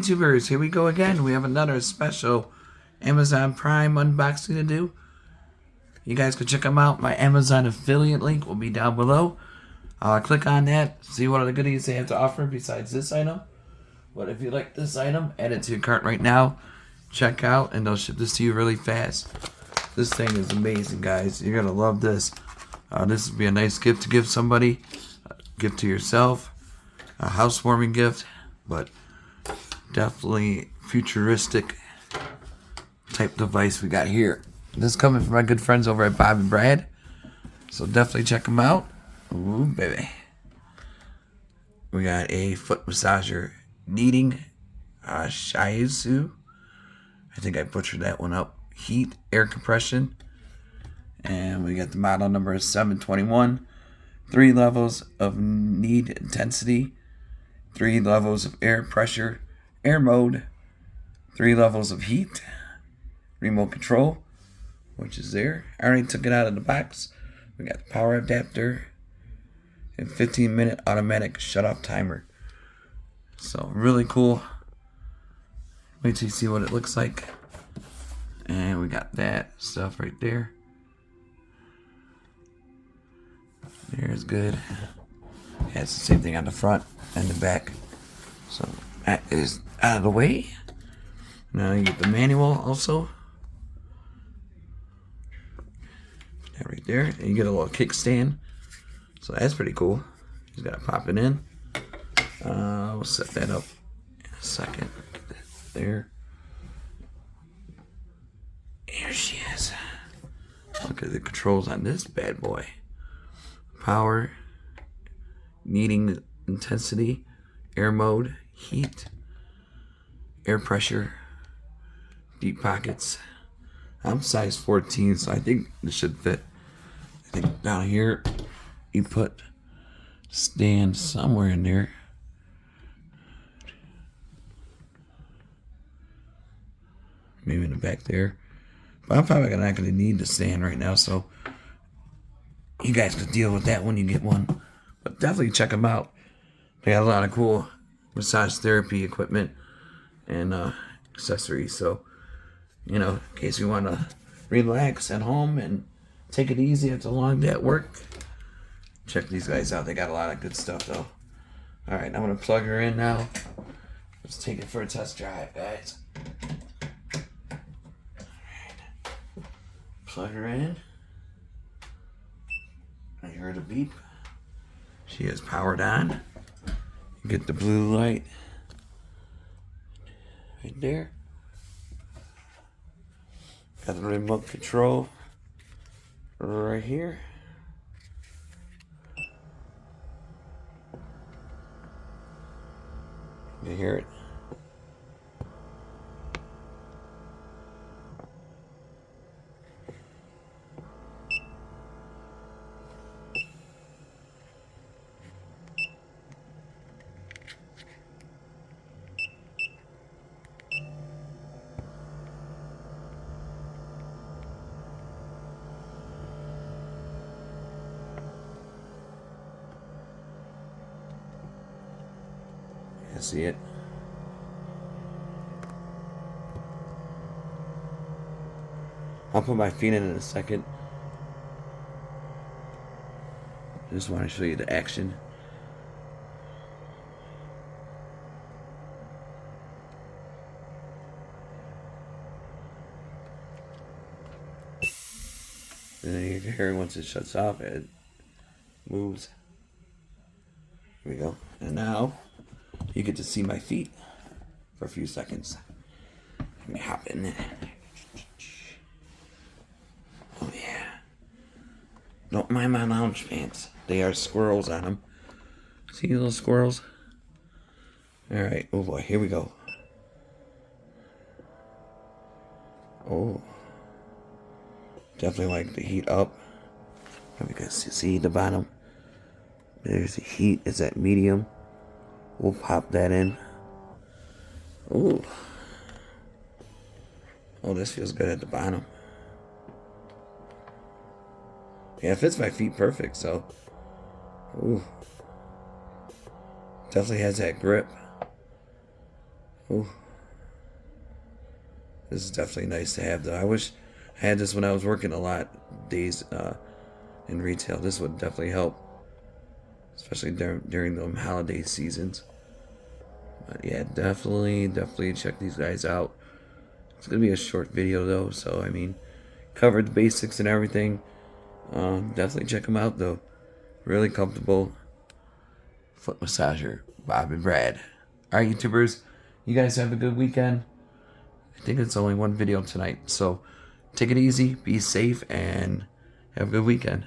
YouTubers, here we go again. We have another special Amazon Prime unboxing to do. You guys can check them out. My Amazon affiliate link will be down below. Click on that, see what other goodies they have to offer besides this item. But if you like this item, add it to your cart right now. Check out, and they'll ship this to you really fast. This thing is amazing, guys. You're going to love this. This would be a nice gift to give somebody. A gift to yourself. A housewarming gift. But definitely futuristic type device we got here. This is coming from my good friends over at Bob and Brad. So definitely check them out. Ooh, baby. We got a foot massager Kneading Shiatsu. I think I butchered that one up. Heat, air compression. And we got the model number 721. 3 levels of knead intensity. 3 levels of air pressure. Air mode. 3 levels of heat. Remote control, which is there. I already took it out of the box. We got the power adapter. And 15-minute automatic shut-off timer. So, really cool. Wait till you see what it looks like. And we got that stuff right there. There's good. Yeah, it's the same thing on the front and the back. So, that is out of the way. Now you get the manual also. That right there. And you get a little kickstand. So that's pretty cool. Just gotta pop it in. We'll set that up in a second. Get that there. Here she is. Look at the controls on this bad boy. Power, kneading intensity, air mode, heat, air pressure, deep pockets. I'm size 14, so I think this should fit. I think down here you put stand somewhere in there. Maybe in the back there. But I'm probably not going to need the stand right now, so you guys can deal with that when you get one. But definitely check them out. They got a lot of cool massage therapy equipment and accessories. So, you know, in case you want to relax at home and take it easy after a long day at work, check these guys out. They got a lot of good stuff, though. All right, I'm going to plug her in now. Let's take it for a test drive, guys. Plug her in. I heard a beep. She is powered on. You get the blue light right there. Got the remote control right here. You hear it? I see it. I'll put my feet in a second. Just want to show you the action. And then you can hear it once it shuts off, it moves. Here we go. And now you get to see my feet for a few seconds. Let me hop in there. Oh yeah. Don't mind my lounge pants. They are squirrels on them. See those little squirrels? Alright, oh boy, here we go. Oh. Definitely like the heat up. You can see the bottom. There's the heat. It's at medium. We'll pop that in. Ooh. Oh, this feels good at the bottom. Yeah, it fits my feet perfect, so. Ooh. Definitely has that grip. Oh, this is definitely nice to have, though. I wish I had this when I was working a lot days in retail. This would definitely help, especially during the holiday seasons. But yeah, definitely check these guys out. It's gonna be a short video though, so I mean, covered the basics and everything. Definitely check them out though. Really comfortable foot massager, Bob and Brad. All right, YouTubers, you guys have a good weekend. I think it's only one video tonight, so take it easy, be safe, and have a good weekend.